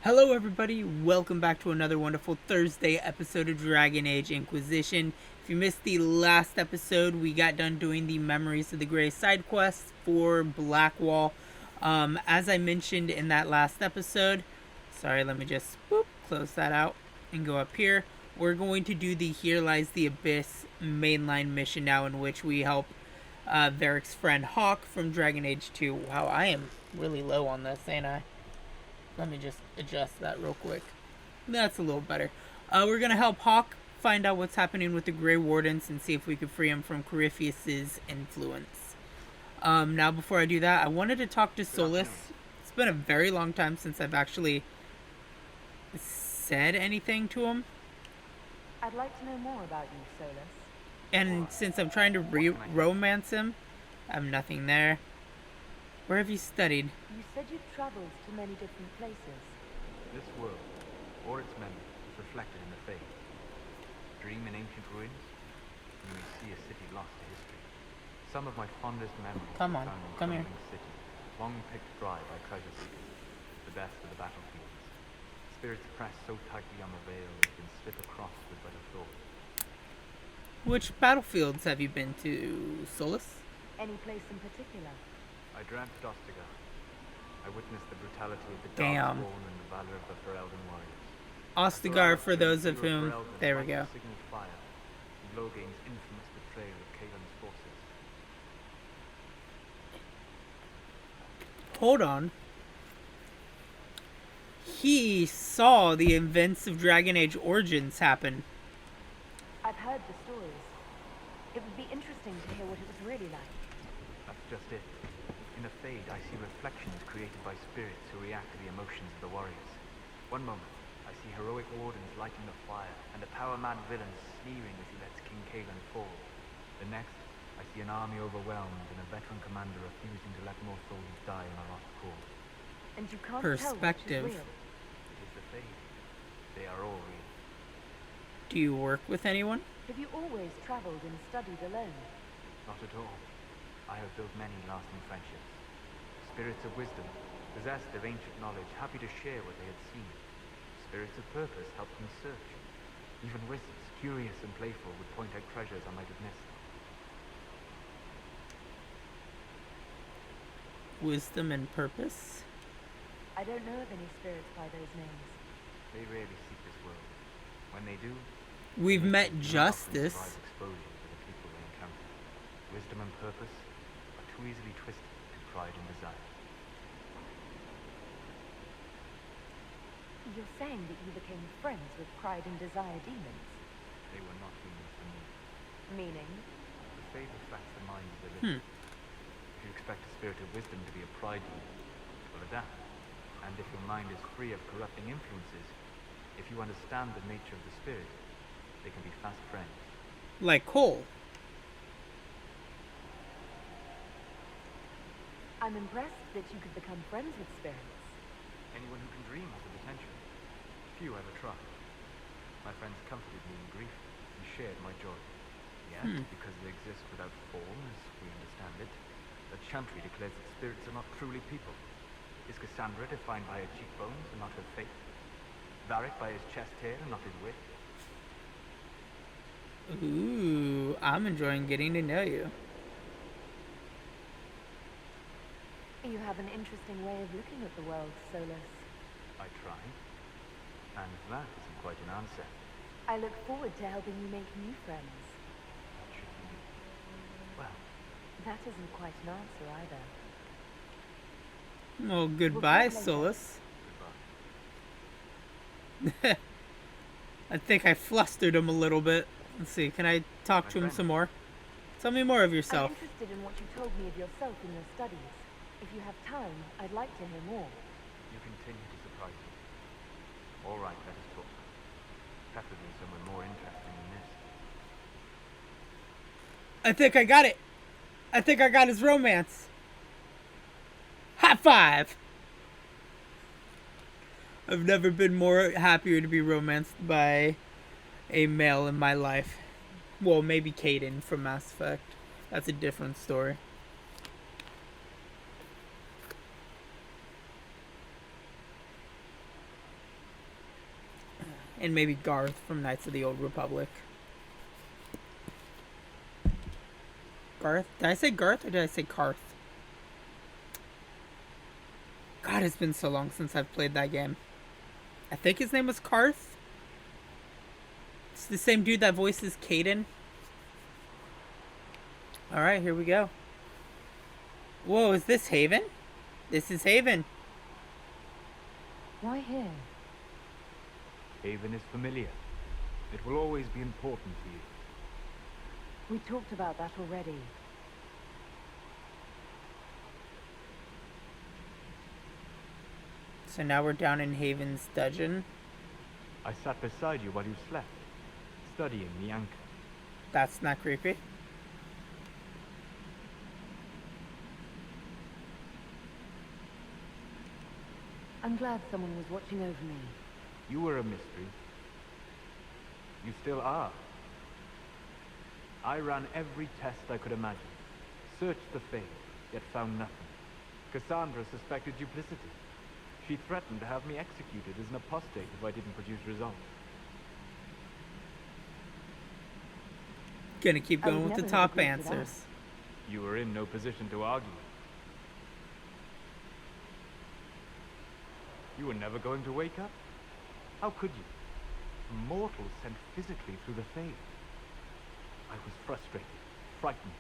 Hello everybody, welcome back to another wonderful Thursday episode of Dragon Age Inquisition. If you missed the last episode, we got done doing the Memories of the Grey side quest for Blackwall. As I mentioned in that last episode, sorry, let me just close that out and go up here. We're going to do the Here Lies the Abyss mainline mission now, in which we help Varric's friend Hawke from Dragon Age 2. Wow, I am really low on this, ain't I? Let me just adjust that real quick. That's a little better. We're going to help Hawke find out what's happening with the Grey Wardens and see if we can free him from Corypheus's influence. Now, before I do that, I wanted to talk to Solus. It's been a very long time since I've actually said anything to him. I'd like to know more about you, Solus. And since I'm trying to romance him, I have nothing there. Where have you studied? You said you've traveled to many different places. This world, or its memory, is reflected in the Fade. Dream in ancient ruins, and you may see a city lost to history. Some of my fondest memories Come on, found in come here. crumbling city, long picked dry by treasure seekers, the best of the battlefields. Spirits pressed so tightly on the veil they can slip across with but a thought. Which battlefields have you been to, Solus? Any place in particular? I dreamt of Ostagar. I witnessed the brutality of the Damn. Darkspawn and the valor of the Ferelden warriors. Ostagar, for those of whom... There we go. Signal fire, and Loghain's infamous betrayal of Kaelin's forces. Hold on. He saw the events of Dragon Age Origins happen. I've heard the stories. It would be interesting to hear what it was really like. That's just it. In the Fade, I see reflections created by spirits who react to the emotions of the warriors. One moment, I see heroic wardens lighting the fire, and a power-mad villain sneering as he lets King Kaelin fall. The next, I see an army overwhelmed and a veteran commander refusing to let more soldiers die on a lost cause. And you can't Perspective. tell which is real. It is the Fade. They are all real. Do you work with anyone? Have you always traveled and studied alone? Not at all. I have built many lasting friendships. Spirits of wisdom, possessed of ancient knowledge, happy to share what they had seen. Spirits of purpose helped me search. Even wizards, curious and playful, would point out treasures I might have missed. Wisdom and purpose? I don't know of any spirits by those names. They rarely seek this world. When they do, We've they met often Justice. provide exposure to the people they encounter. Wisdom and purpose are too easily twisted to pride and desire. You're saying that you became friends with Pride and Desire demons? They were not humans for me. Meaning? The Fade reflects the minds of the living. If you expect a spirit of wisdom to be a pride demon, it will adapt. And if your mind is free of corrupting influences, if you understand the nature of the spirit, they can be fast friends. Like Cole. I'm impressed that you could become friends with spirits. Anyone who can dream has the potential. Few ever try. My friends comforted me in grief and shared my joy. Yet, because they exist without form, as we understand it, the Chantry declares that spirits are not truly people. Is Cassandra defined by her cheekbones and not her face? Varric by his chest hair and not his wit? Ooh, I'm enjoying getting to know you. You have an interesting way of looking at the world, Solus. I try. And that isn't quite an answer. I look forward to helping you make new friends. That should be... well, That isn't quite an answer either. Well, goodbye, We'll talk later. Solus. goodbye. I think I flustered him a little bit. Let's see, can I talk to him some more? Tell me more of yourself. I'm interested in what you told me of yourself in your studies. If you have time, I'd like to hear more. You continue to surprise me. All right, let us talk. Preferably somewhere more interesting than this. I think I got it. I think I got his romance. High five! I've never been more happier to be romanced by a male in my life. Well, maybe Caden from Mass Effect. That's a different story. And maybe Garth from Knights of the Old Republic. Garth? Did I say Garth or did I say Karth? God, it's been so long since I've played that game. I think his name was Karth. It's the same dude that voices Caden. Alright, here we go. Whoa, is this Haven? This is Haven. Why here? Haven is familiar. It will always be important to you. We talked about that already. So now we're down in Haven's dungeon. I sat beside you while you slept, studying the anchor. That's not creepy. I'm glad someone was watching over me. You were a mystery. You still are. I ran every test I could imagine. Searched the Fade, yet found nothing. Cassandra suspected duplicity. She threatened to have me executed as an apostate if I didn't produce results. Gonna keep I would going with the never have top agreed with that. answers. You were in no position to argue. You were never going to wake up? How could you? Mortals sent physically through the Fade. I was frustrated, frightened.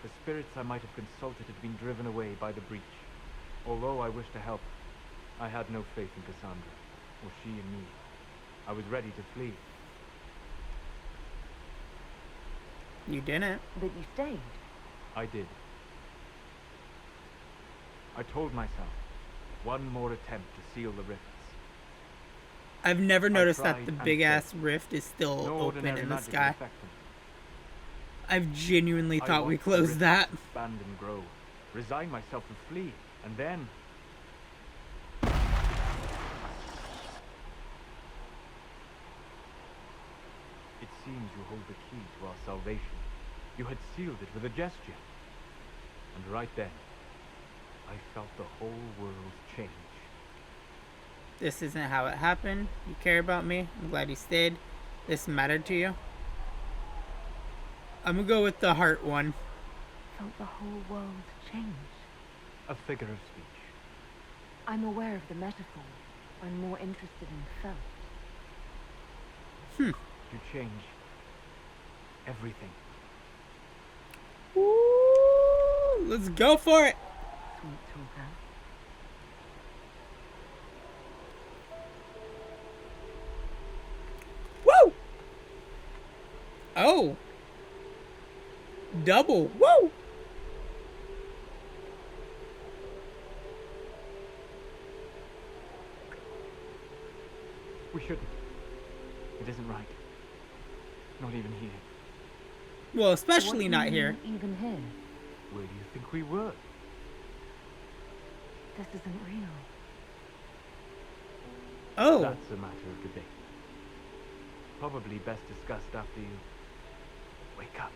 The spirits I might have consulted had been driven away by the breach. Although I wished to help, I had no faith in Cassandra, or she in me. I was ready to flee. You didn't. But you stayed. I did. I told myself, one more attempt to seal the rifts. I've never noticed that tried the and big ass failed. rift is still No open ordinary in the magic would sky. affect them. I've genuinely I thought we watched the closed rifts that. expand and grow, resign myself to flee, and then it seems you hold the key to our salvation. You had sealed it with a gesture. And right then, I felt the whole world change. This isn't how it happened. You care about me. I'm glad you stayed. This mattered to you. I'm gonna go with the heart one. Felt the whole world change. A figure of speech. I'm aware of the metaphor. I'm more interested in felt. You change everything. Ooh, let's go for it. Sweet talker. Woo! Oh. Double. Woo! We shouldn't. It isn't right. Not even here. Well, especially What not do you here. mean even here. Where do you think we were? This isn't real. Oh. That's a matter of debate. Probably best discussed after you wake up.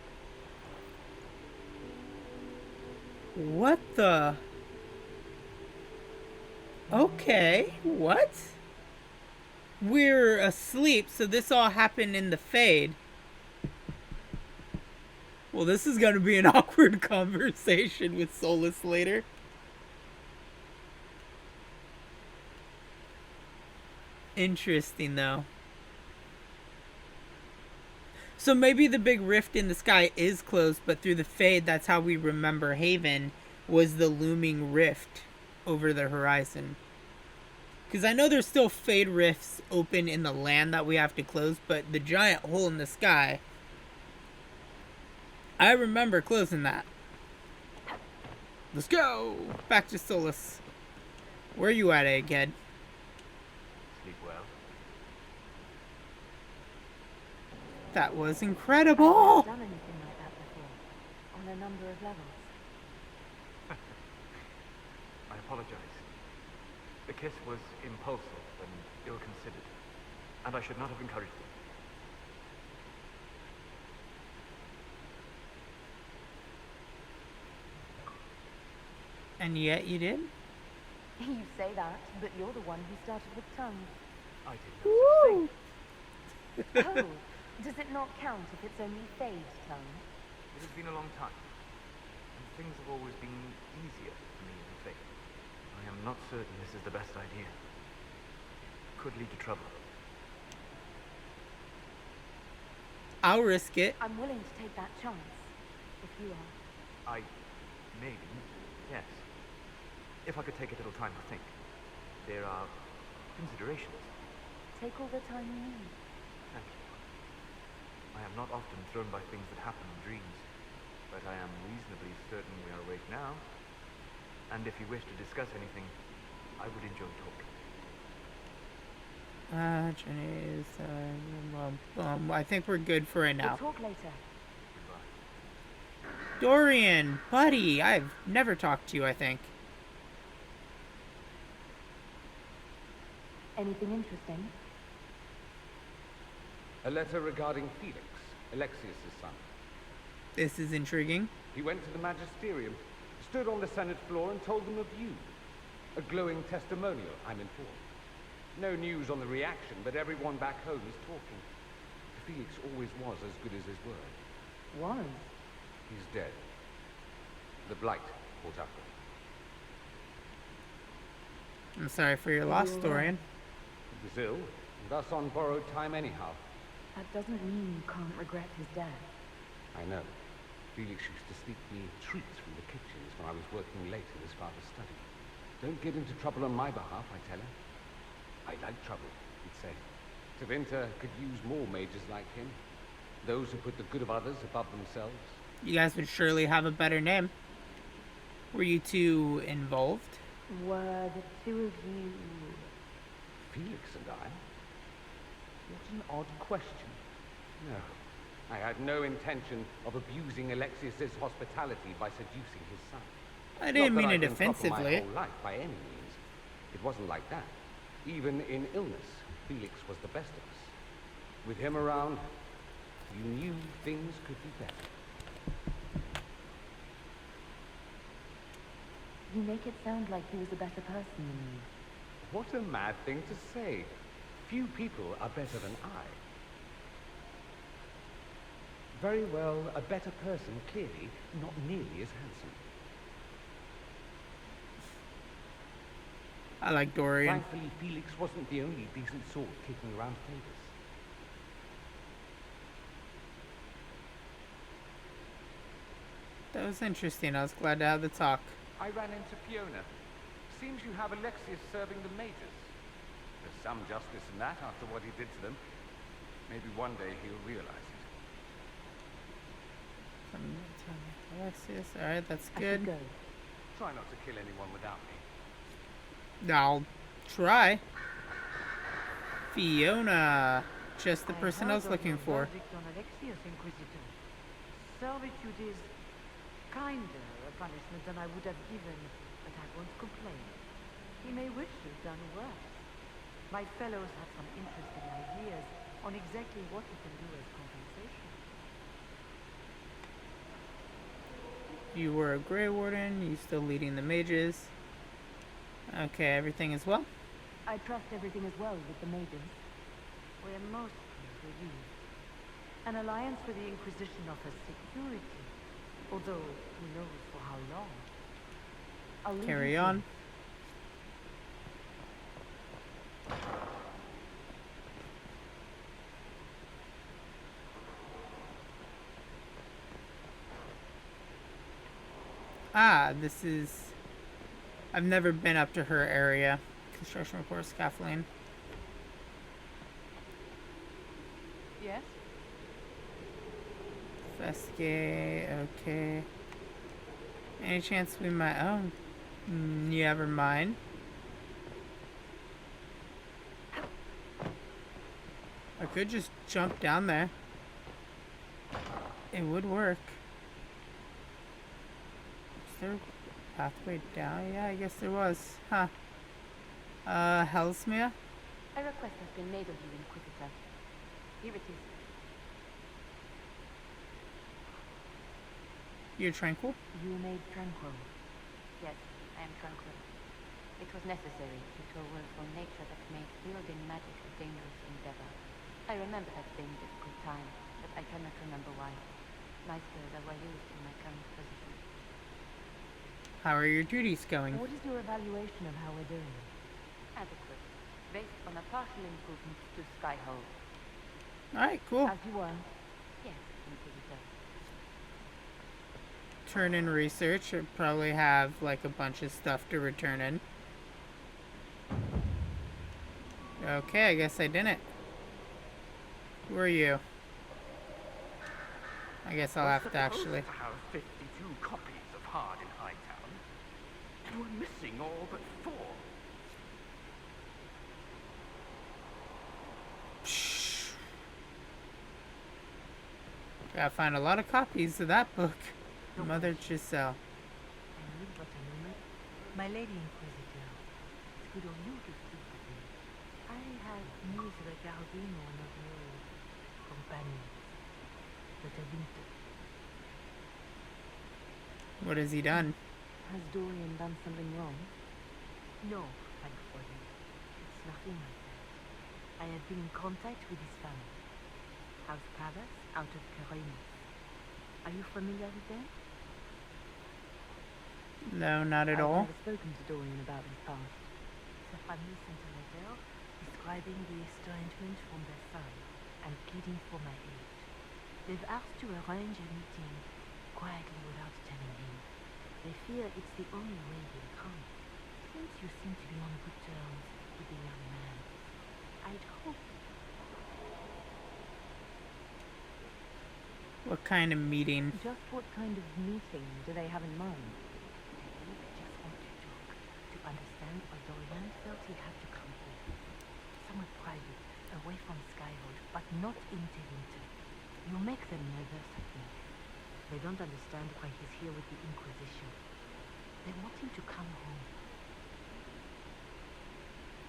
What the? Okay. What? We're asleep, so this all happened in the Fade. Well, this is going to be an awkward conversation with Solus later. Interesting, though. So maybe the big rift in the sky is closed, but through the Fade, that's how we remember Haven, was the looming rift over the horizon. Because I know there's still Fade rifts open in the land that we have to close, but the giant hole in the sky, I remember closing that. Let's go! Back to Solus. Where are you at, Egghead? Sleep well. That was I've incredible! never done anything like that before. On a number of levels. I apologize. The kiss was impulsive and ill-considered, and I should not have encouraged it. And yet you did? You say that, but you're the one who started with tongue. I did no such Woo! thing. Oh, does it not count if it's only Faye's tongue? It has been a long time, and things have always been easier for me than Faye. I am not certain this is the best idea. Could lead to trouble. I'll risk it. I'm willing to take that chance, if you are. Maybe, yes. If I could take a little time to think. There are considerations. Take all the time you need. Thank you. I am not often thrown by things that happen in dreams, but I am reasonably certain we are awake now. And if you wish to discuss anything, I would enjoy talking. Jenny's, I think we're good for right now. We'll talk later. Goodbye. Dorian, buddy, I've never talked to you, I think. Anything interesting? A letter regarding Felix, Alexius' son. This is intriguing. He went to the magisterium, stood on the Senate floor and told them of you. A glowing testimonial, I'm informed. No news on the reaction, but everyone back home is talking. Felix always was as good as his word. Was? He's dead. The blight caught up with him. I'm sorry for your loss, Dorian. He was ill, and thus on borrowed time anyhow. That doesn't mean you can't regret his death. I know. Felix used to sneak me treats from the kitchens when I was working late in his father's study. Don't get into trouble on my behalf, I tell him. I like trouble, he'd say. Tevinter could use more mages like him. Those who put the good of others above themselves. You guys would surely have a better name. Were you two involved? Were the two of you... Felix and I? What an odd question. No, I had no intention of abusing Alexius's hospitality by seducing his son. I didn't mean it Not that I've been proper offensively. my whole life, by any means. It wasn't like that. Even in illness, Felix was the best of us. With him around, you knew things could be better. You make it sound like he was a better person than you. What a mad thing to say. Few people are better than I. Very well, a better person, clearly, not nearly as handsome. I like Dorian. Thankfully, Felix wasn't the only decent sort kicking around favors. That was interesting. I was glad to have the talk. I ran into Fiona. Seems you have Alexius serving the mages. There's some justice in that after what he did to them. Maybe one day he'll realize it. Alexius. Alright, that's I should good. go. Try not to kill anyone without me. I'll try. Fiona. Just the person I was looking for. On Alexius, Inquisitor. Servitude is kinder a punishment than I would have given, but I won't complain. He may wish to have done worse. My fellows have some interesting ideas on exactly what he can do as compensation. You were a Grey Warden. You still leading the mages. Okay, everything is well. I trust everything is well with the maidens. We're mostly relieved. An alliance with the Inquisition offers security, although who knows for how long. I'll leave Carry you to on. it. Ah, this is... I've never been up to her area. Construction report, scaffolding. Yes? Fesque, okay. Any chance we might... Oh, never mind. I could just jump down there. It would work. Is there a pathway down? Yeah, I guess there was. Huh. Hellsmere? A request has been made of you, Inquisitor. Here it is. You're tranquil? You made tranquil. Yes, I am tranquil. It was necessary due to a willful nature that made wielding magic a dangerous endeavor. I remember that being a difficult time, but I cannot remember why. My skills are well used in my current position. How are your duties going? What is your evaluation of how we're doing? Adequate, based on a partial improvement to Skyhold. Alright, cool. As you were. Yes, Inquisitor. Turn in research. I'll probably have like a bunch of stuff to return in. Okay, I guess I didn't. Who are you? I guess I'll have to actually. To have 52 copies of Hard in Hightown, and we're missing all but 4. Gotta find a lot of copies of that book. Mother Giselle. I need but a moment. My Lady Inquisitor, it's good of you to speak with me. I have news regarding one of your companions, the Winter. What has he done? Has Dorian done something wrong? No, thankfully. It's nothing like that. I have been in contact with his family. House Palace out of Caramus. Are you familiar with them? No, not at all. I've never spoken to Dorian about his past. The family sent a letter describing the estrangement from their son and pleading for my aid. They've asked to arrange a meeting quietly without telling him. They fear it's the only way he'll come. Since you seem to be on good terms with the young man, I'd hope. What kind of meeting? Just what kind of meeting do they have in mind? I think they just want to talk, to understand why Dorian felt he had to come here. Somewhere private, away from Skyhold, but not into winter. You make them nervous, I think. They don't understand why he's here with the Inquisition. They want him to come home.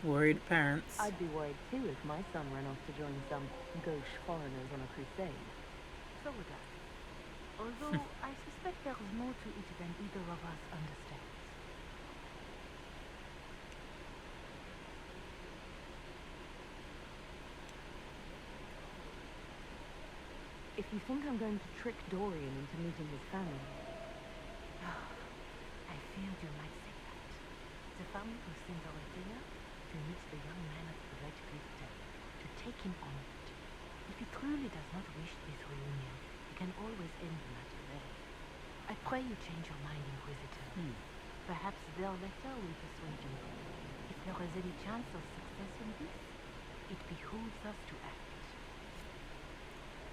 Worried parents. I'd be worried too if my son ran off to join some gauche foreigners on a crusade. So would I. Although I suspect there's more to it than either of us understands. If you think I'm going to trick Dorian into meeting his family, I feared you might say that. The family will send our dinner to meet the young man at the Red Clifton, to take him on it. If he truly does not wish this reunion, we can always end the matter there. I pray you change your mind, Inquisitor. Perhaps their letter will persuade you. If there is any chance of success in this, it behooves us to act.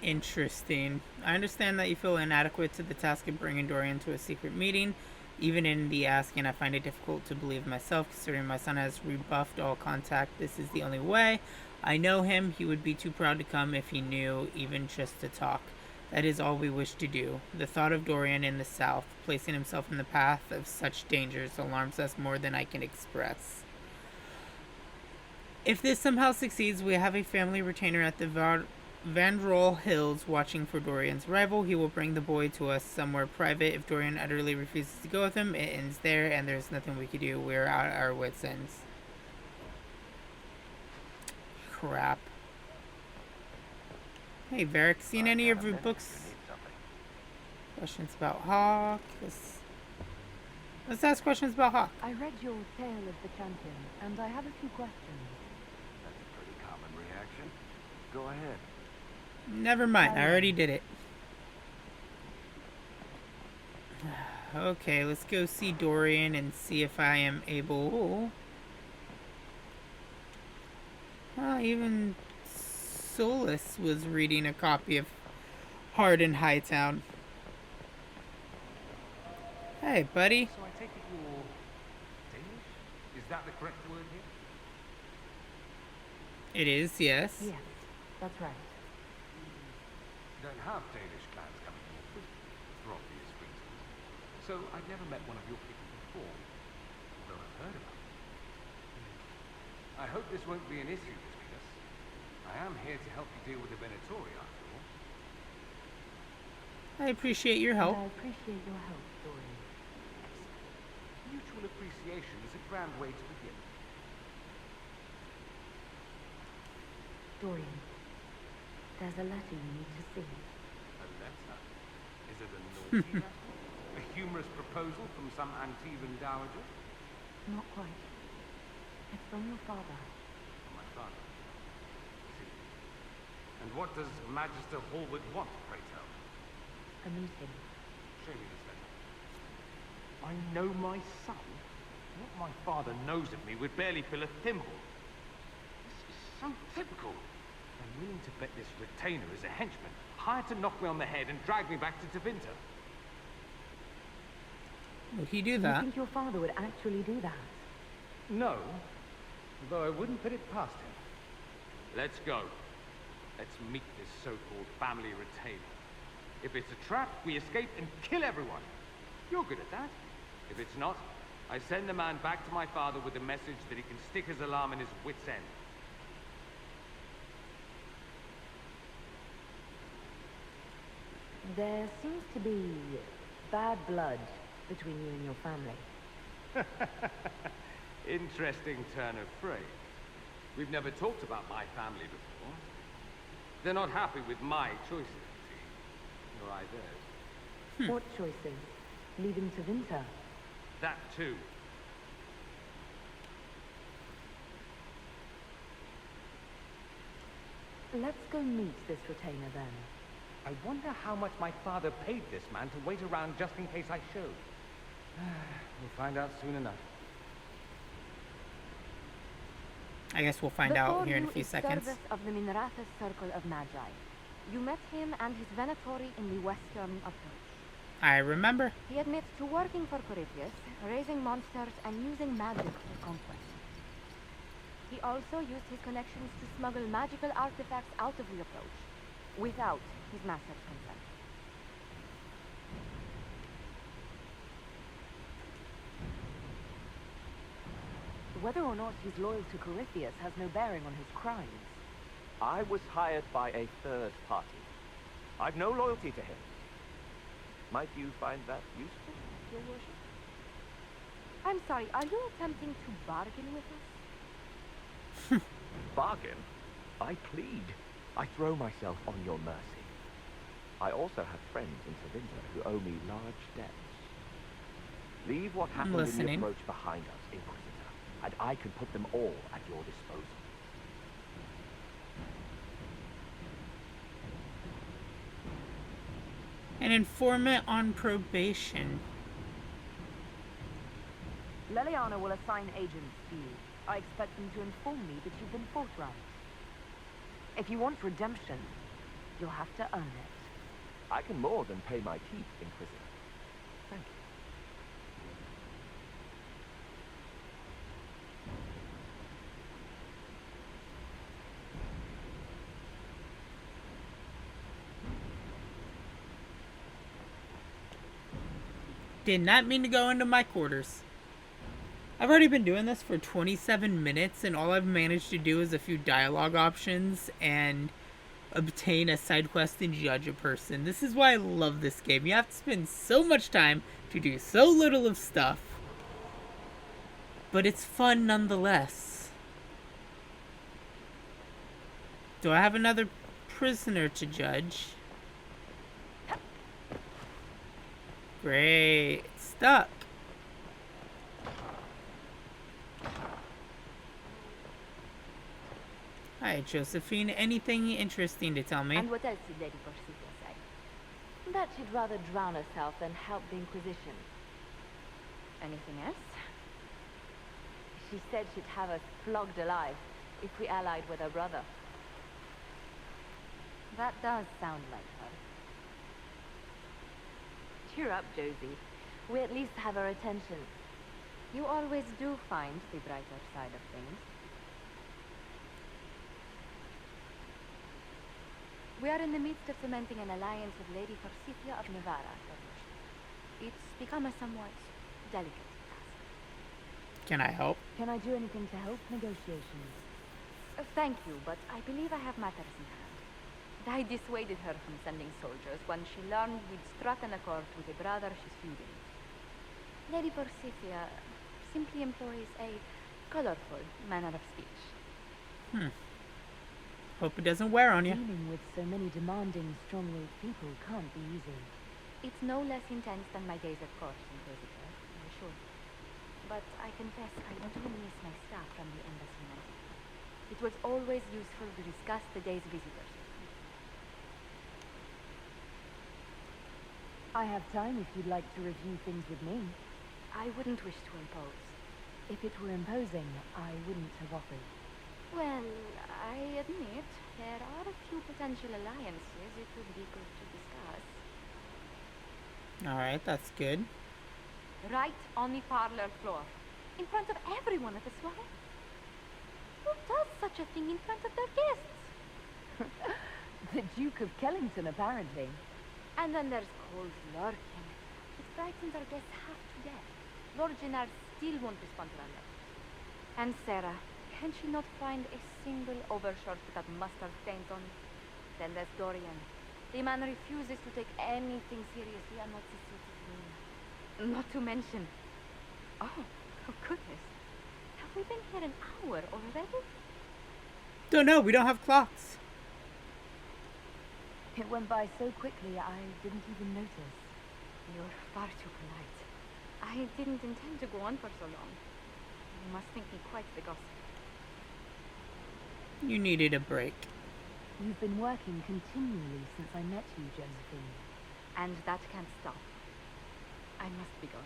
Interesting. I understand that you feel inadequate to the task of bringing Dorian to a secret meeting. Even in the asking, I find it difficult to believe myself, considering my son has rebuffed all contact. This is the only way. I know him. He would be too proud to come if he knew, even just to talk. That is all we wish to do. The thought of Dorian in the south, placing himself in the path of such dangers, alarms us more than I can express. If this somehow succeeds, we have a family retainer at the Vandroll Hills watching for Dorian's arrival. He will bring the boy to us somewhere private. If Dorian utterly refuses to go with him, it ends there, and there's nothing we can do. We're at our wits' ends. Crap. Hey, Varric, seen any of your books? Questions about Hawke? Let's ask questions about Hawke. I read your Tale of the Champion, and I have a few questions. That's a pretty common reaction. Go ahead. Never mind, I already did it. Okay, let's go see Dorian and see if I am able... even Solus was reading a copy of Hard in Hightown. Hey, buddy. So I take it you're Danish? Is that the correct word here? It is, yes. Yes, that's right. You don't have Danish clans coming northward, for obvious reasons. So I've never met one of your people before, although I've heard about them. I hope this won't be an issue between us. I am here to help you deal with the Venatori after all. I appreciate your help. And I appreciate your help, Dorian. Excellent. Mutual appreciation is a grand way to begin. Dorian, There's a letter you need to see. A letter? Is it a naughty letter? A humorous proposal from some Antivan dowager? Not quite. It's from your father. From my father? See. And what does Magister Hallward want, pray tell? A meeting. Show me this letter. I know my son? What my father knows of me would barely fill a thimble. This is so typical. I'm willing to bet this retainer is a henchman, hired to knock me on the head and drag me back to Tevinter. Would he do You that? think your father would actually do that? No, though I wouldn't put it past him. Let's go. Let's meet this so-called family retainer. If it's a trap, we escape and kill everyone. You're good at that. If it's not, I send the man back to my father with the message that he can stick his alarm in his wit's end. There seems to be bad blood between you and your family. Interesting turn of phrase. We've never talked about my family before. They're not happy with my choices, see? Nor I theirs. What choices? Leaving Tevinter? That too. Let's go meet this retainer then. I wonder how much my father paid this man to wait around just in case I showed. We'll find out soon enough. I guess we'll find out here in a few seconds. Service of the Minrathous Circle of Magi. You met him and his Venatori in the western approach. I remember. He admits to working for Corypheus, raising monsters and using magic for conquest. He also used his connections to smuggle magical artifacts out of the approach, without his master's consent. Whether or not he's loyal to Corypheus has no bearing on his crimes. I was hired by a third party. I've no loyalty to him. Might you find that useful, Your Worship? I'm sorry, are you attempting to bargain with us? Bargain? I plead. I throw myself on your mercy. I also have friends in Tevinter who owe me large debts. Leave what happened in the listening. approach behind us, Inquisitor, and I can put them all at your disposal. An informant on probation. Ellana will assign agents to you. I expect them to inform me that you've been forthright. If you want redemption, you'll have to earn it. I can more than pay my keep, Inquisitor. Thank you. Did not mean to go into my quarters. I've already been doing this for 27 minutes, and all I've managed to do is a few dialogue options and obtain a side quest and judge a person. This is why I love this game. You have to spend so much time to do so little of stuff. But it's fun nonetheless. Do I have another prisoner to judge? Great. It's stuck. Hi, Josephine. Anything interesting to tell me? And what else did Lady Forsythia say? That she'd rather drown herself than help the Inquisition. Anything else? She said she'd have us flogged alive if we allied with her brother. That does sound like her. Cheer up, Josie. We at least have her attention. You always do find the brighter side of things. We are in the midst of cementing an alliance with Lady Forsythia of Navarra, Your Worship. It's become a somewhat delicate task. Can I help? Can I do anything to help negotiations? Thank you, but I believe I have matters in hand. I dissuaded her from sending soldiers when she learned we'd struck an accord with a brother she's feuding. Lady Forsythia simply employs a colorful manner of speech. Hope it doesn't wear on you. Dealing with so many demanding, strong-willed people can't be easy. It's no less intense than my days at court, Inquisitor, I'm sure. But I confess I don't really miss my staff from the embassy night. It was always useful to discuss the day's visitors. I have time if you'd like to review things with me. I wouldn't wish to impose. If it were imposing, I wouldn't have offered. Well, I admit there are a few potential alliances it would be good to discuss. Alright, that's good. Right on the parlor floor, in front of everyone at the soiree. Who does such a thing in front of their guests? The Duke of Kellington, apparently. And then there's cold Lurkin. It frightens our guests half to death. Lord Gennard still won't respond to our letters. And Sarah, can she not find a single overshirt without mustard stains on it? Then there's Dorian. The man refuses to take anything seriously unless it's suited to him. Not to mention... Oh goodness. Have we been here an hour already? Don't know, we don't have clocks. It went by so quickly, I didn't even notice. You're far too polite. I didn't intend to go on for so long. You must think me quite the gossip. You needed a break. You've been working continually since I met you, Josephine. And that can't stop. I must be going.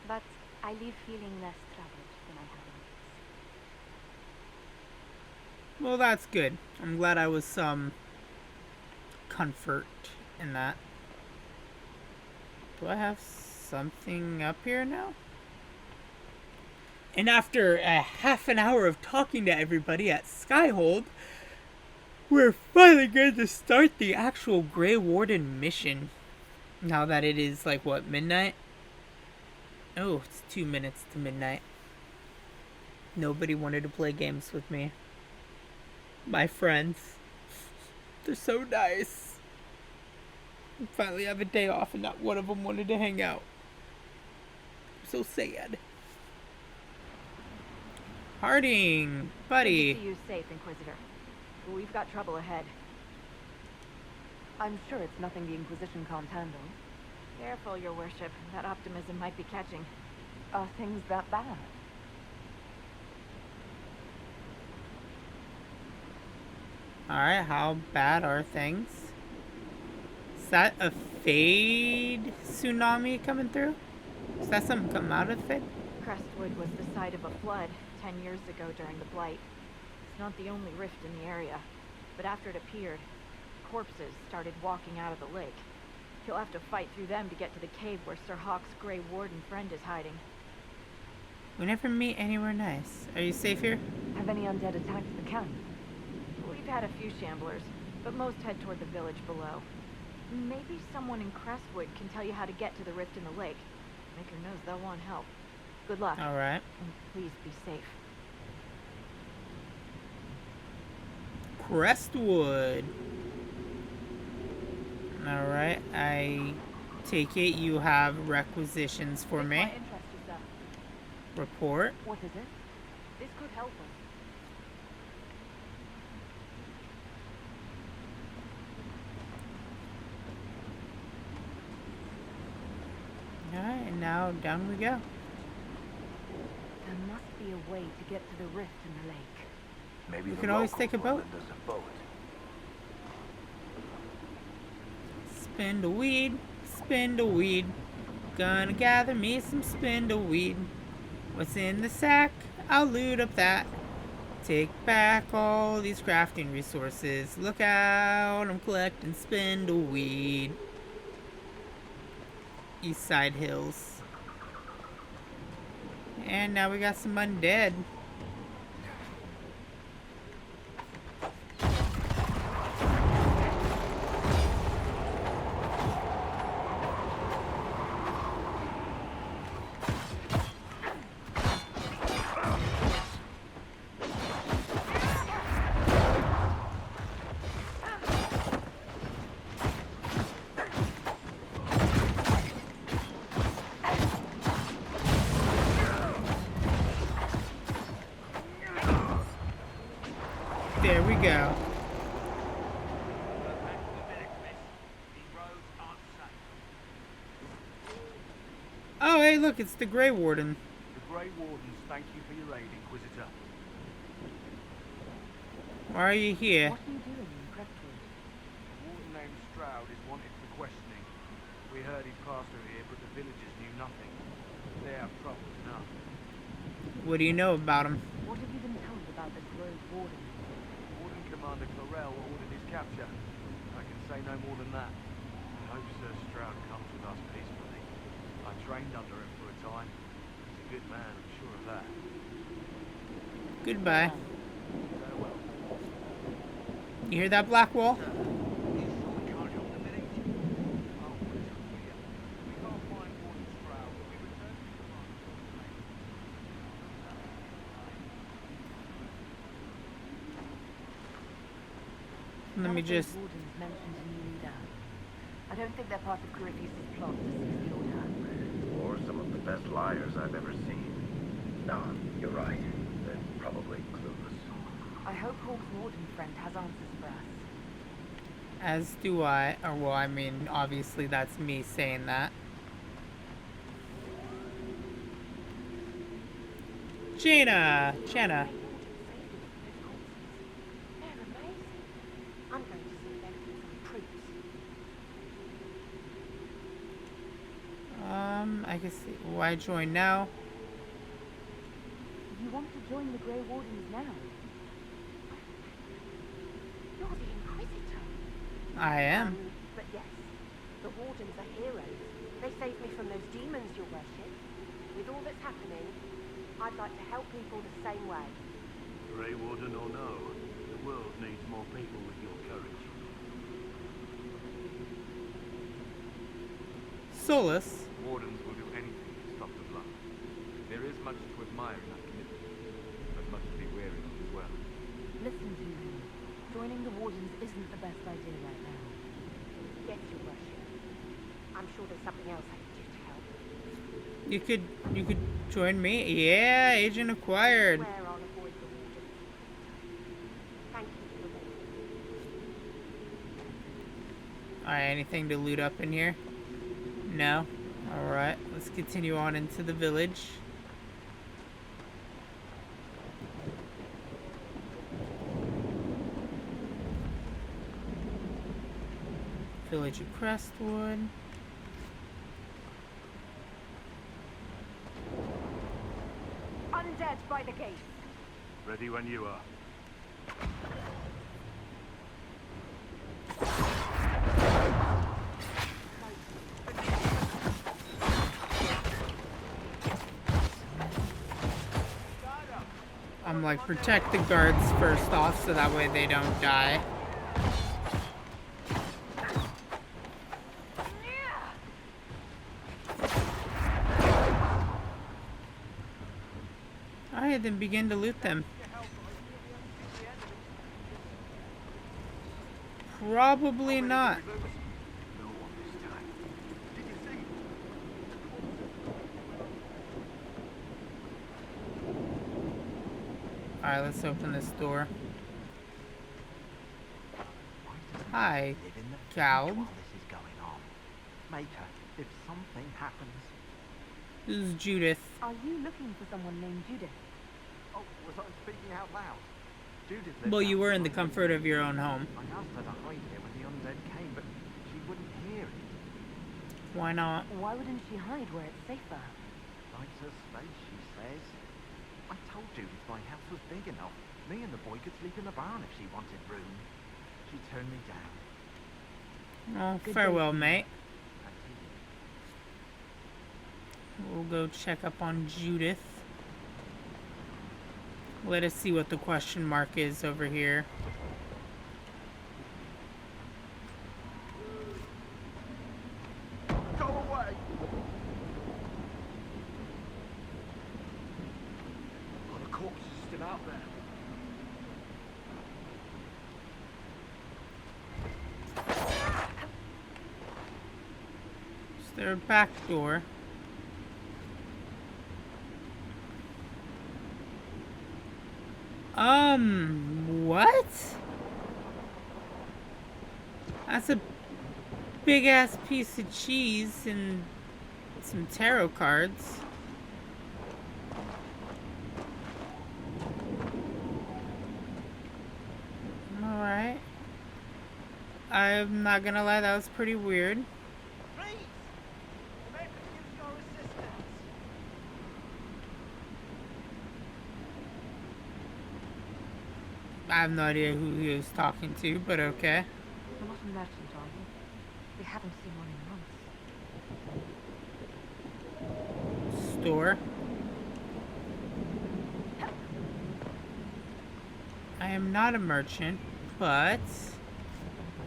But I leave feeling less troubled than I have in Well, that's good. I'm glad I was some comfort in that. Do I have something up here now? And after a half an hour of talking to everybody at Skyhold, we're finally going to start the actual Grey Warden mission. Now that it is, like, what, midnight? Oh, it's 2 minutes to midnight. Nobody wanted to play games with me. My friends. They're so nice. I finally have a day off and not one of them wanted to hang out. I'm so sad. Harding, buddy. Good to see you safe, Inquisitor. We've got trouble ahead. I'm sure it's nothing the Inquisition can't handle. Careful, Your Worship. That optimism might be catching. Are things that bad? Alright, how bad are things? Is that a fade tsunami coming through? Is that something coming out of the fade? Crestwood was the site of a flood 10 years ago during the Blight. It's not the only rift in the area, but after it appeared, corpses started walking out of the lake. You'll have to fight through them to get to the cave where Sir Hawke's Grey Warden friend is hiding. We never meet anywhere nice. Are you safe here? Have any undead attacked the camp? We've had a few shamblers, but most head toward the village below. Maybe someone in Crestwood can tell you how to get to the rift in the lake. Maker knows they'll want help. Good luck. Alright. And please be safe. Crestwood. Alright, I take it you have requisitions for Pique me. my interest, Giselle. Report. What is it? This could help us. Alright, and now down we go. There must be a way to get to the rift in the lake. Maybe We the can always locals take a will boat. lend us a boat. Spindleweed, spindleweed. Gonna gather me some spindleweed. What's in the sack? I'll loot up that. Take back all these crafting resources. Look out, I'm collecting spindleweed. East Side Hills. And now we got some undead. There we go. Oh, hey, look, it's the Grey Warden. The Grey Wardens thank you for your aid, Inquisitor. Why are you here? What are you doing in Crestwood? A warden named Stroud is wanted for questioning. We heard he'd passed through here, but the villagers knew nothing. They have troubles enough. What do you know about him? What have you been told about the Grey Warden? Warden Commander Clarell ordered his capture. I can say no more than that. I hope Sir Stroud comes with us peacefully. I trained under him for a time. He's a good man, I'm sure of that. Goodbye. Farewell. You hear that, Blackwall? Let me just... Wardens mentioned a new leader. I don't think they're part of Corypheus' plot to seize the order. Or some of the best liars I've ever seen. No, you're right. They're probably clueless. I hope Hawke's warden friend has answers for us. As do I. Or, well, I mean, obviously that's me saying that. Jenna! They're amazing. I'm going to see them for some proofs. I can see. Why join now? You want to join the Grey Wardens now? You're the Inquisitor. I am. But yes, the Wardens are heroes. They saved me from those demons, your worship. With all that's happening, I'd like to help people the same way. Grey Warden or no, the world needs more people with your courage. Solus. Wardens will do anything to stop the blood. There is much to admire in that commitment, but much to be wary of as well. Listen to me. Joining the Wardens isn't the best idea right now. Yes, your worship. I'm sure there's something else I can do to help. You could join me. Yeah, agent acquired. Where I'll avoid the Wardens. Thank you for the warning. Alright, anything to loot up in here? No? Alright, let's continue on into the village. Village of Crestwood. Undead by the gate. Ready when you are. I'm like, protect the guards first off so that way they don't die. Alright, then begin to loot them. Probably not. No one this time. Did you see? Alright, let's open this door. Hi, Cal. While this is going on. Mater, if something happens... This is Judith. Are you looking for someone named Judith? Oh, was I speaking out loud? Judith lived Well, you were in the outside. comfort of your own home. I asked her to hide here when the undead came, but she wouldn't hear it. Why not? Why wouldn't she hide where it's safer? Likes her space, she says. I told Judith my house was big enough. Me and the boy could sleep in the barn if she wanted room. She turned me down. Oh, Good farewell, day. mate. And he did. We'll go check up on Judith. Let us see what the question mark is over here. Go away! Oh, the corpse is still out there. Is there a back door? What? That's a big ass piece of cheese and some tarot cards. Alright. I'm not gonna lie, that was pretty weird. Please! The man could use your assistance. I have no idea who he was talking to, but okay. You're not a merchant, are you? We haven't seen one in months. Store. I am not a merchant, but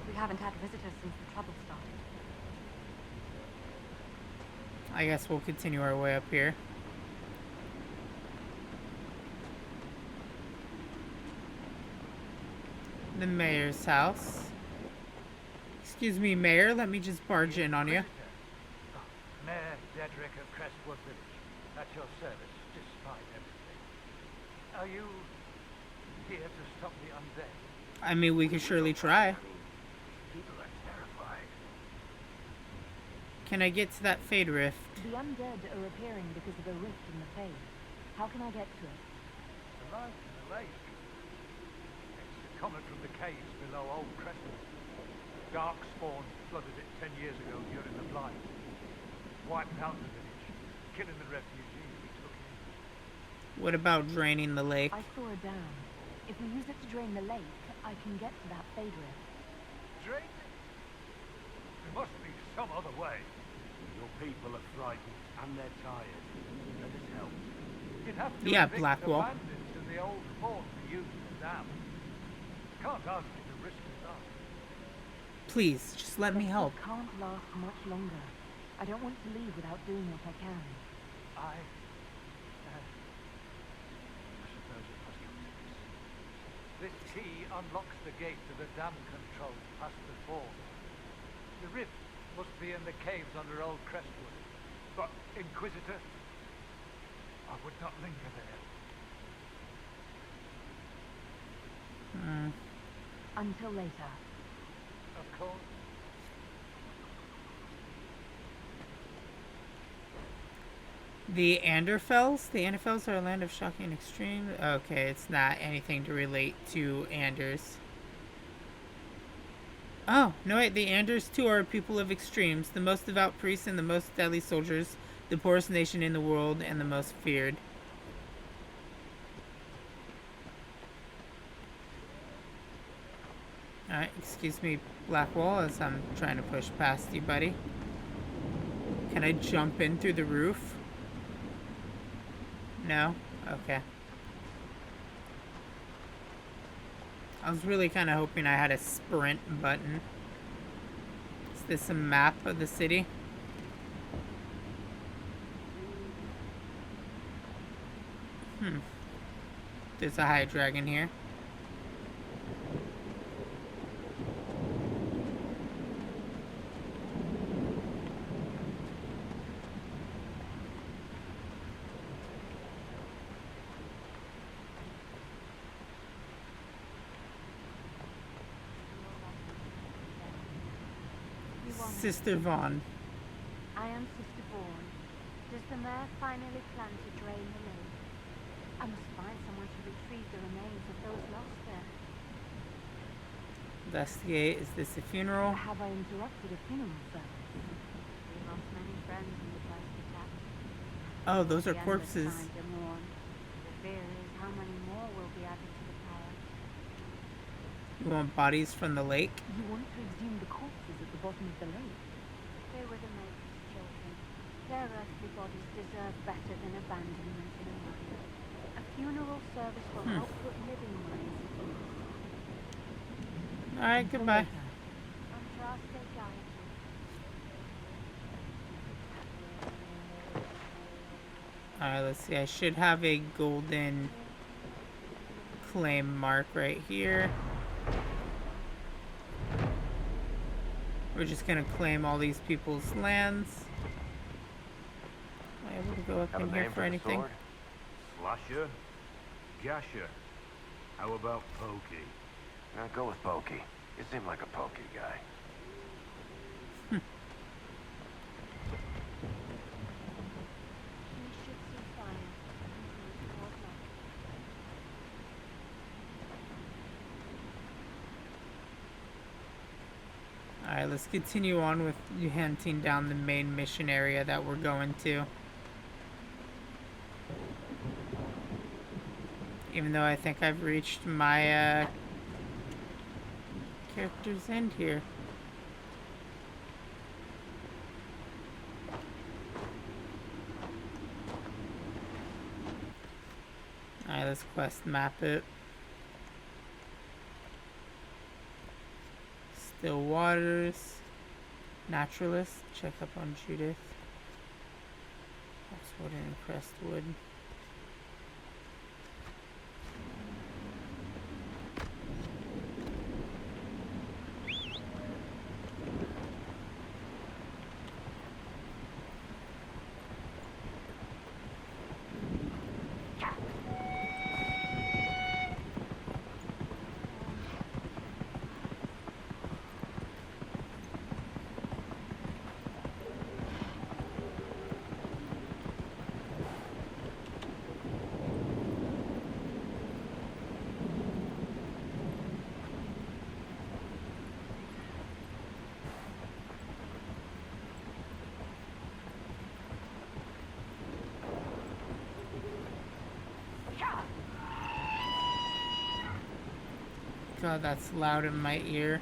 We haven't had visitors since the trouble started. I guess we'll continue our way up here. The mayor's house. Excuse me, mayor, let me just barge in on you. Mayor Dedrick of Crestwood Village. At your service, despite everything. Are you here to stop the undead? I mean, we could surely try. People are terrified. Can I get to that Fade Rift? The undead are appearing because of a rift in the Fade. How can I get to it? The light in the lake. It's coming from the caves below Old Crestwood. Dark spawn flooded it 10 years ago during the blight. Wiped out the village, killing the refugees we took in. What about draining the lake? I saw a dam. If we use it to drain the lake, I can get to that Fade Rift. Drain it? There must be some other way. Your people are frightened and they're tired. Let us help. You'd have to Yeah, evict Blackwall. the bandits in the old fort for using the dam. Can't ask you to risk it up. Please, just let me help. It can't last much longer. I don't want to leave without doing what I can. I suppose it must come to this. This key unlocks the gate to the dam control past the fort. The rift must be in the caves under Old Crestwood. But, Inquisitor, I would not linger there. Until later. Of course. The Anderfells? The Anderfells are a land of shocking and extreme. Okay, it's not anything to relate to Anders. Oh, no wait, the Anders too are a people of extremes, the most devout priests and the most deadly soldiers, the poorest nation in the world, and the most feared. Alright, excuse me, Blackwall, as I'm trying to push past you, buddy. Can I jump in through the roof? No? Okay. I was really kind of hoping I had a sprint button. Is this a map of the city? There's a high dragon here. Sister Vaughn. I am Sister Vaughn. Does the mayor finally plan to drain the lake? I must find someone to retrieve the remains of those lost there. Investigate. Is this a funeral? Have I interrupted a funeral service? We lost many friends in the first attack. Oh, those are The corpses. endless time to mourn. The fear is how many more will be added to the pile. You want bodies from the lake? You want to exhume the corpses at the bottom of the lake? They were the maker's children. Their earthly bodies deserve better than abandonment in a mine. A funeral service will help put living minds at ease. Alright, goodbye. I'm trust they guide you. Alright, let's see. I should have a golden claim mark right here. We're just gonna claim all these people's lands. Am I able to go up Have in a here name for for the anything? sword? Slasher? Gasher? How about Pokey? I'll go with Pokey. You seem like a Pokey guy. We should see fire and move toward light. Alright, let's continue on with you hunting down the main mission area that we're going to. Even though I think I've reached my character's end here. Alright, let's quest map it. Still waters. Naturalist. Check up on Judith. Oxford and Crestwood. God, that's loud in my ear.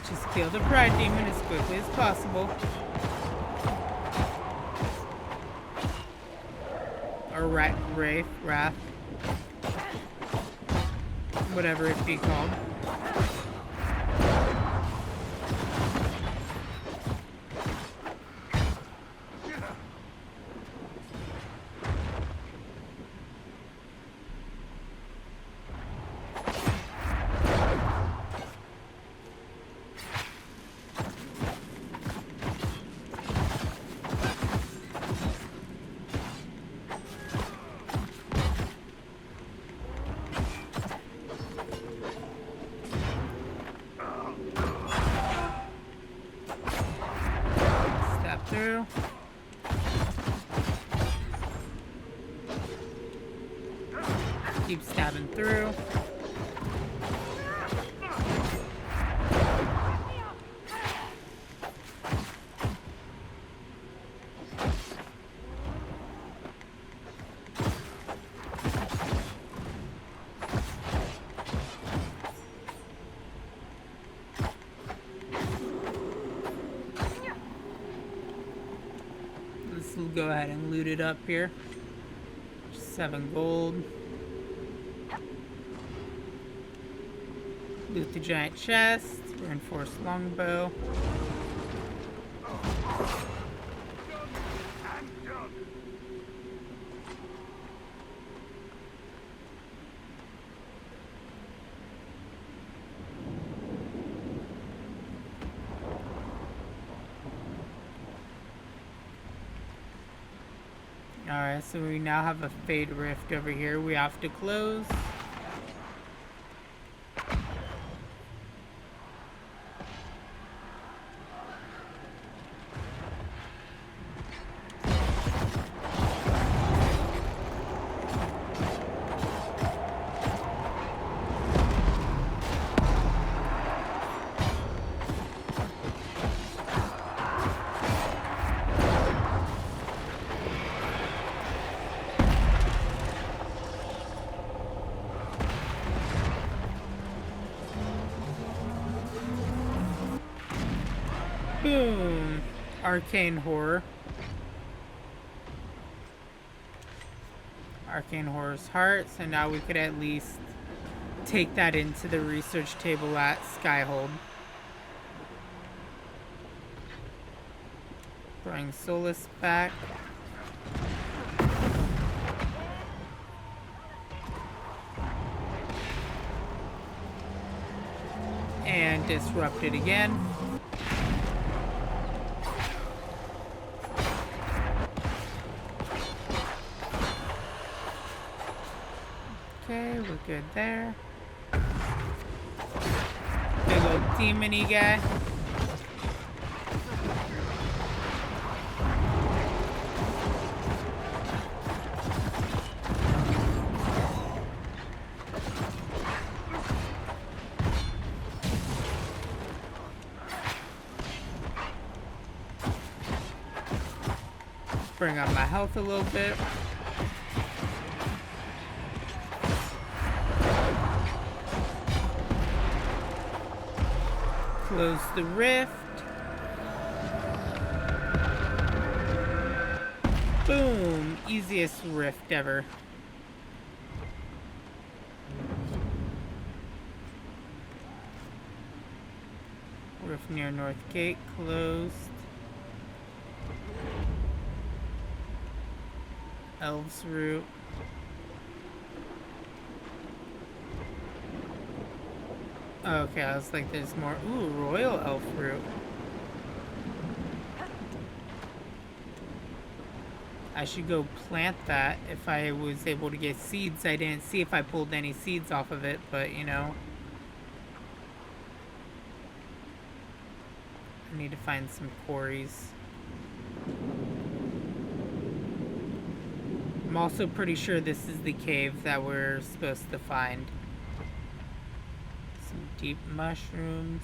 Just kill the pride demon as quickly as possible. Or Wrath. Whatever it be called. Through. Keep stabbing through. We'll go ahead and loot it up here. 7 gold. Loot the giant chest. Reinforced longbow. Alright, so we now have a Fade Rift over here we have to close. Boom! Arcane Horror. Arcane Horror's heart, so now we could at least take that into the research table at Skyhold. Throwing Solus back. And disrupted again. Okay, we're good there. Big old demon-y guy. Bring up my health a little bit. Close the rift. Boom! Easiest rift ever. Rift near North Gate closed. Elves route. Okay, I was like, there's more. Ooh, Royal Elf route. I should go plant that if I was able to get seeds. I didn't see if I pulled any seeds off of it, but you know. I need to find some quarries. I'm also pretty sure this is the cave that we're supposed to find. Some deep mushrooms.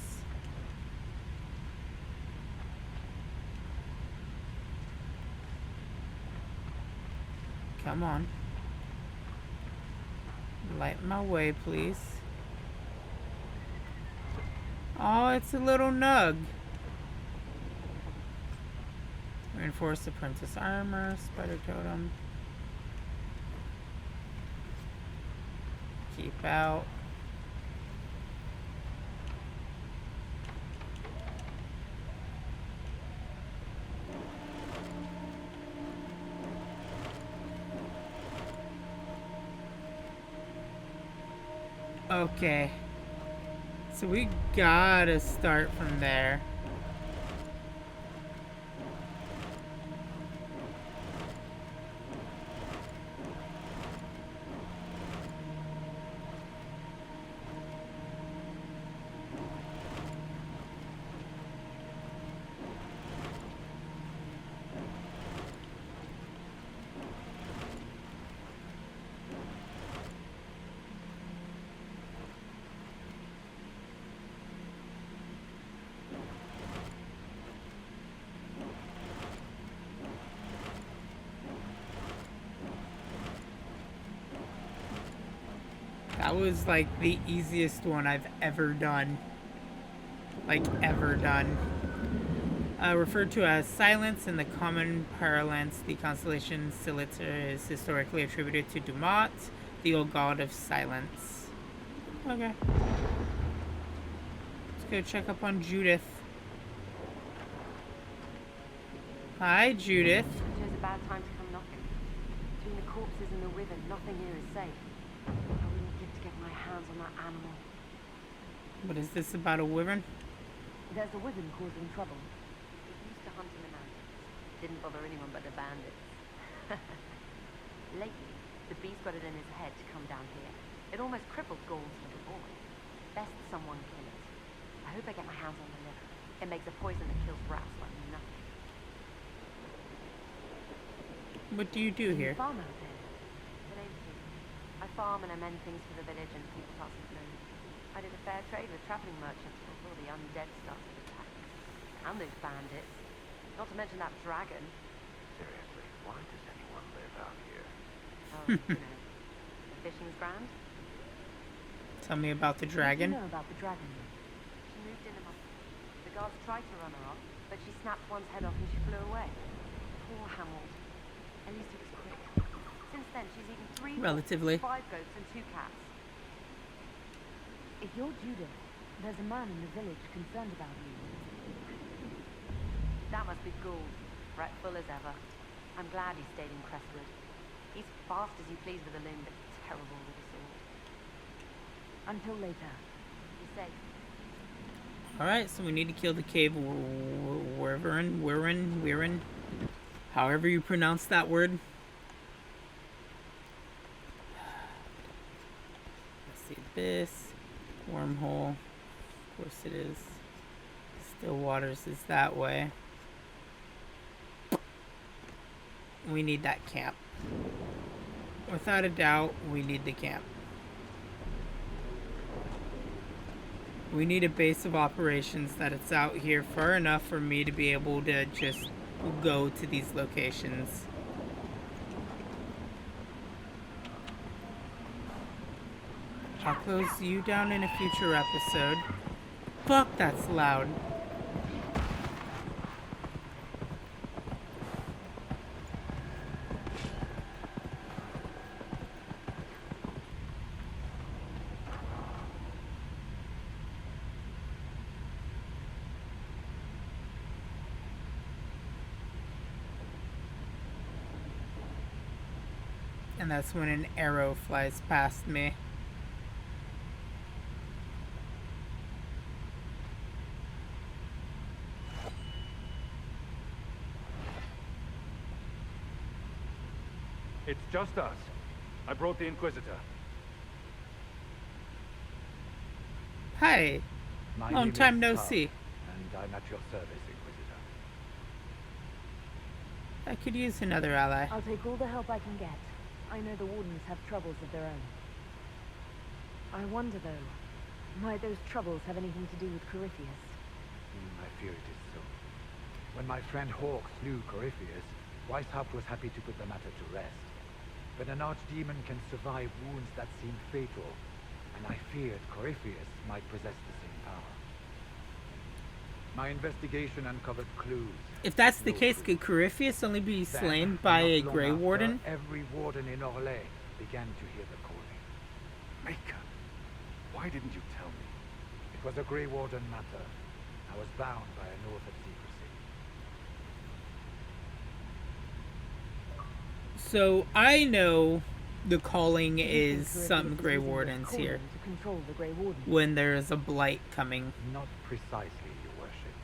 Come on. Light my way, please. Oh, it's a little nug. Reinforced apprentice armor, spider totem. Keep out. Okay. So we gotta start from there. That was like the easiest one I've ever done. Like, ever done. Referred to as Silence in the common parlance, the constellation Silitzer is historically attributed to Dumat, the old god of silence. Okay. Let's go check up on Judith. Hi, Judith. It was a bad time to come knocking. Between the corpses and the river, nothing here is safe. I wouldn't give to get my hands on that animal. What is this about a wyvern? There's a wyvern causing trouble. It used to hunt in the mountains. Didn't bother anyone but the bandits. Lately, the beast got it in his head to come down here. It almost crippled Gauld's little boy. Best someone kill it. I hope I get my hands on the liver. It makes a poison that kills rats like nothing. What do you do here? Farm out there. The name's June. I farm and I mend things for the village and people pass the bloom. I did a fair trade with traveling merchants before the undead started attacking. And those bandits. Not to mention that dragon. Seriously, why does anyone live out here? Oh, you know. The fishing's grand. Tell me about the dragon. What do you know about the dragon? She moved in among them. The guards tried to run her off, but she snapped one's head off and she flew away. Poor Hamold. At least it was quick. Since then, she's eaten 3 Relatively. 5 goats and 2 cats. If you're Judith, there's a man in the village concerned about you. That must be Gould. fretful as ever. I'm glad he stayed in Crestwood. He's fast as you please with a loom, but terrible with a sword. Until later. Be safe. Alright, so we need to kill the cave Warden, however you pronounce that word. Let's see, this wormhole, of course it is. Still waters is that way. We need that camp. Without a doubt, we need the camp. We need a base of operations that it's out here far enough for me to be able to just go to these locations. I'll close you down in a future episode. Fuck, that's loud. And that's when an arrow flies past me. It's just us. I brought the Inquisitor. Hi. My Long name time is no Hawke, see. and I'm at your service, Inquisitor. I could use another ally. I'll take all the help I can get. I know the Wardens have troubles of their own. I wonder, though, might those troubles have anything to do with Corypheus? I fear it is so. When my friend Hawke slew Corypheus, Weishaupt was happy to put the matter to rest. But an archdemon can survive wounds that seem fatal, and I feared Corypheus might possess the same power. My investigation uncovered clues. If that's the case, could Corypheus only be slain by a Grey Warden? Every warden in Orlais began to hear the calling. Maker, why didn't you tell me? It was a Grey Warden matter. I was bound by an oath of secrecy. So I know the calling Do you is think Corypheus some is Grey using this Wardens calling here to control the Grey Wardens? when there is a blight coming. Not precisely, Your Worship.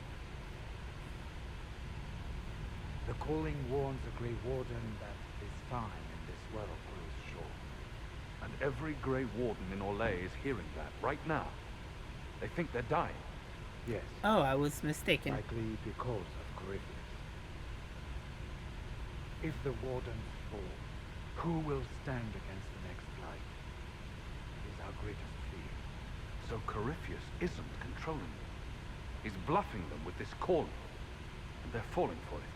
The calling warns a Grey Warden that his time in this world grows short. And every Grey Warden in Orlais is hearing that right now. They think they're dying. Yes, Oh, I was mistaken. likely because of Corypheus. If the Wardens fall, who will stand against the next blight? It is our greatest fear. So Corypheus isn't controlling them. He's bluffing them with this calling. And they're falling for it.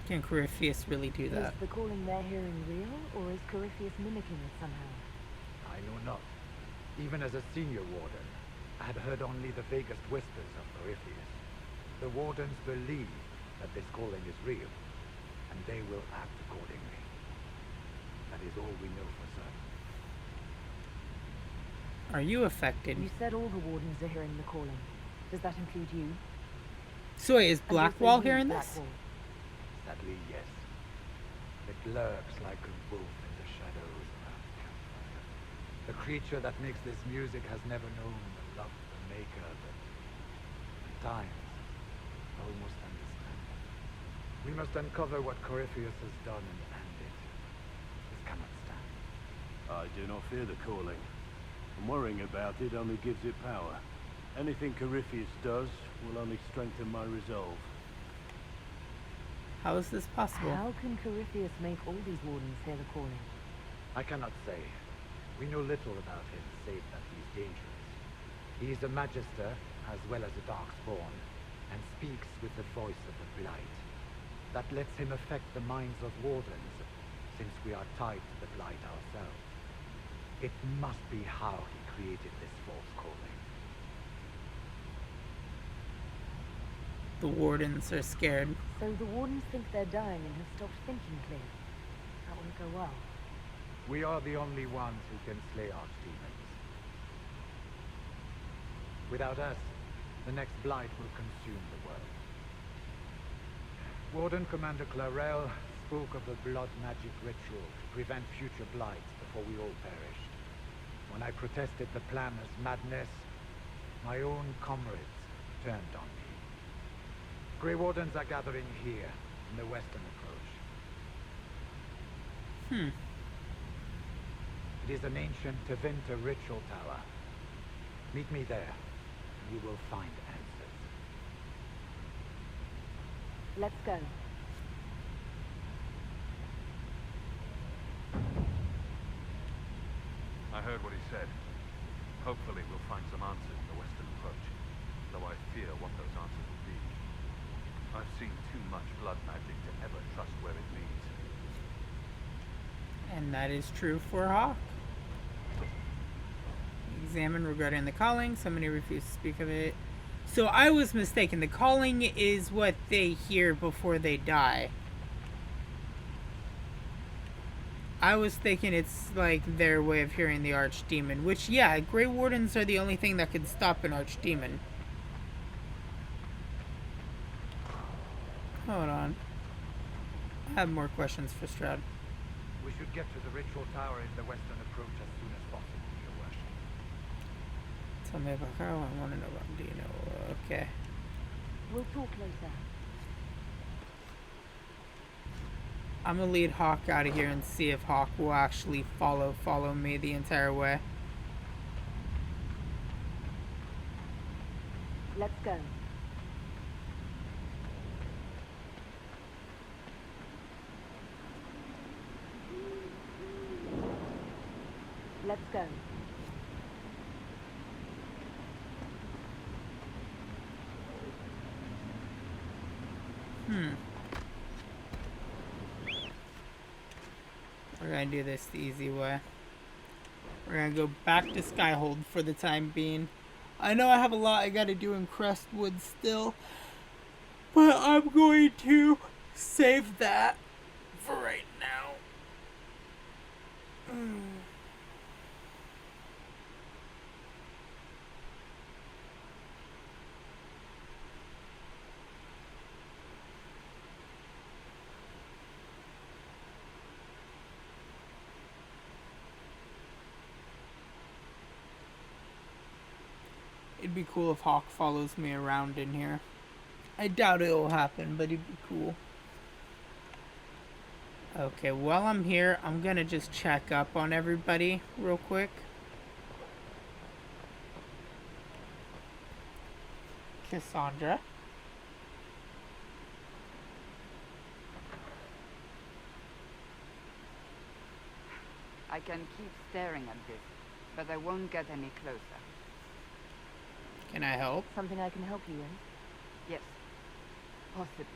Can Corypheus really do Is that? the calling they're hearing real, or is Corypheus mimicking it somehow? I know not. Even as a senior warden, I had heard only the vaguest whispers of Corypheus. The wardens believe that this calling is real, and they will act accordingly. That is all we know for certain. Are you affected? You said all the Wardens are hearing the calling. Does that include you? So wait, is And also Blackwall you, hearing this? Blackwall. Sadly, yes. It lurks like a wolf in the shadows around the campfire. The creature that makes this music has never known the love of the maker, but at times, almost understand. We must uncover what Corypheus has done and end it. This cannot stand. I do not fear the calling. And worrying about it only gives it power. Anything Corypheus does will only strengthen my resolve. How is this possible? How can Corypheus make all these Wardens hear the calling? I cannot say. We know little about him, save that he's dangerous. He is a magister, as well as a darkspawn, and speaks with the voice of the Blight. That lets him affect the minds of Wardens, since we are tied to the Blight ourselves. It must be how he created this false calling. The Wardens are scared. So the Wardens think they're dying and have stopped thinking clearly. That won't go well. We are the only ones who can slay archdemons. Without us, the next Blight will consume the world. Warden Commander Clarel spoke of the blood magic ritual to prevent future blight before we all perished. When I protested the plan as madness, my own comrades turned on me. Grey Wardens are gathering here, in the western approach. It is an ancient Tevinter ritual tower. Meet me there, and you will find answers. Let's go. I heard what he said. Hopefully we'll find some answers in the western approach, though I fear what those answers will be. I've seen too much blood magic to ever trust where it leads. And that is true for Hawke. Examine regarding the calling. Somebody refused to speak of it. So I was mistaken. The calling is what they hear before they die. I was thinking it's like their way of hearing the Archdemon. Which, yeah, Grey Wardens are the only thing that can stop an Archdemon. Hold on. I have more questions for Stroud. We should get to the ritual tower in the western approach as soon as possible, Your Worship. Tell me about Carl. I want to know about Dino. Okay. We'll talk later. I'm gonna lead Hawke out of here and see if Hawke will actually follow me the entire way. Let's go. Let's go. We're gonna do this the easy way. We're gonna go back to Skyhold for the time being. I know I have a lot I gotta do in Crestwood still, but I'm going to save that for right now. It'd be cool if Hawke follows me around in here. I doubt it'll happen, but it'd be cool. Okay, while I'm here, I'm gonna just check up on everybody real quick. Cassandra. I can keep staring at this, but I won't get any closer. Can I help? Something I can help you in? Yes, possibly.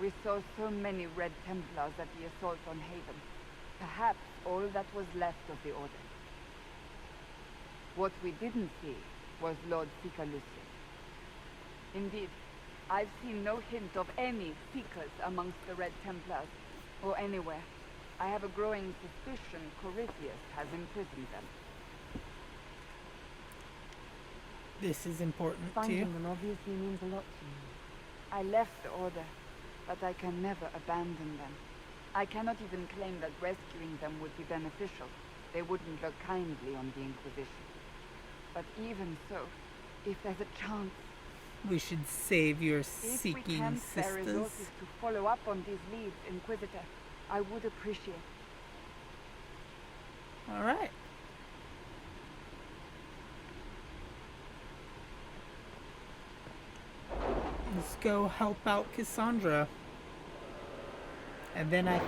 We saw so many Red Templars at the assault on Haven. Perhaps all that was left of the Order. What we didn't see was Lord Seeker Lucius. Indeed, I've seen no hint of any Seekers amongst the Red Templars, or anywhere. I have a growing suspicion Corypheus has imprisoned them. This is important to you. Finding them obviously means a lot to you. I left the Order, but I can never abandon them. I cannot even claim that rescuing them would be beneficial. They wouldn't look kindly on the Inquisition. But even so, if there's a chance... We should save your if we seeking can spare sisters. resources to follow up on these leads, Inquisitor, I would appreciate. Alright. Let's go help out Cassandra. And then I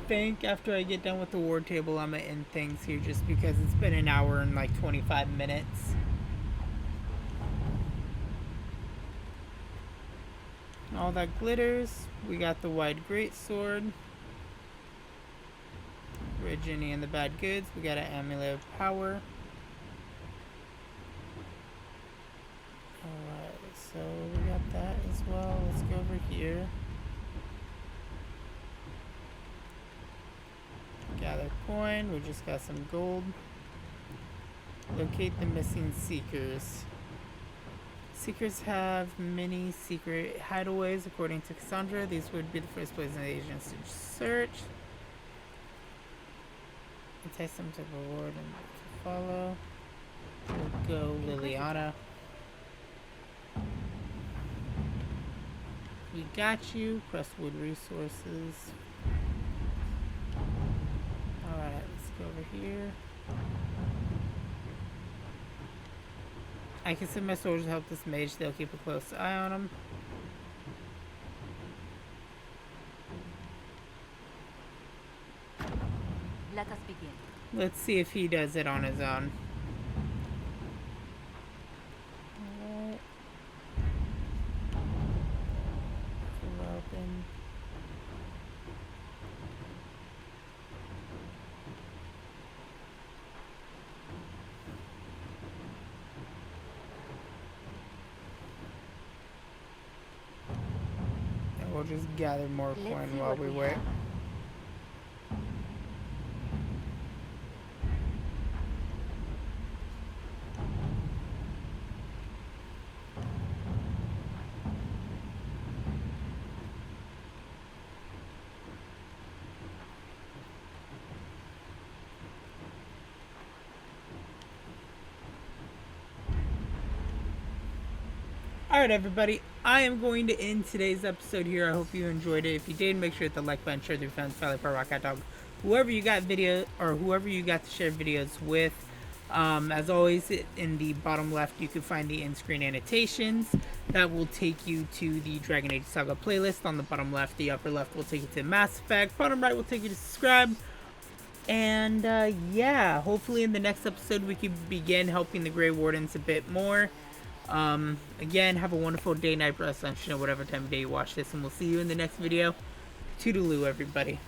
think after I get done with the ward table, I'm gonna end things here just because it's been an hour and like 25 minutes. All that glitters. We got the wide greatsword. Virginia and the bad goods. We got an amulet of power. Alright, so we got that as well. Let's go over here. Gather coin. We just got some gold. Locate the missing seekers. Seekers have many secret hideaways. According to Cassandra, these would be the first place in the agents to search. Entice them to reward and to follow. We'll go Liliana. We got you. Crestwood resources. Alright, let's go over here. I can send my soldiers to help this mage. They'll keep a close eye on him. Let us begin. Let's see if he does it on his own. Alright. Open. And we'll just gather more coin while we wait. Alright everybody, I am going to end today's episode here. I hope you enjoyed it. If you did, make sure to hit the like button, share with your friends, Valley for Rock Hot Dog, whoever you got video or whoever you got to share videos with. As always, in the bottom left you can find the in-screen annotations that will take you to the Dragon Age Saga playlist. On the bottom left, the upper left will take you to Mass Effect, bottom right will take you to subscribe. And yeah, hopefully in the next episode we can begin helping the Grey Wardens a bit more. Again, have a wonderful day, night, rest, lunch, whatever time of day you watch this, and we'll see you in the next video. Toodaloo, everybody.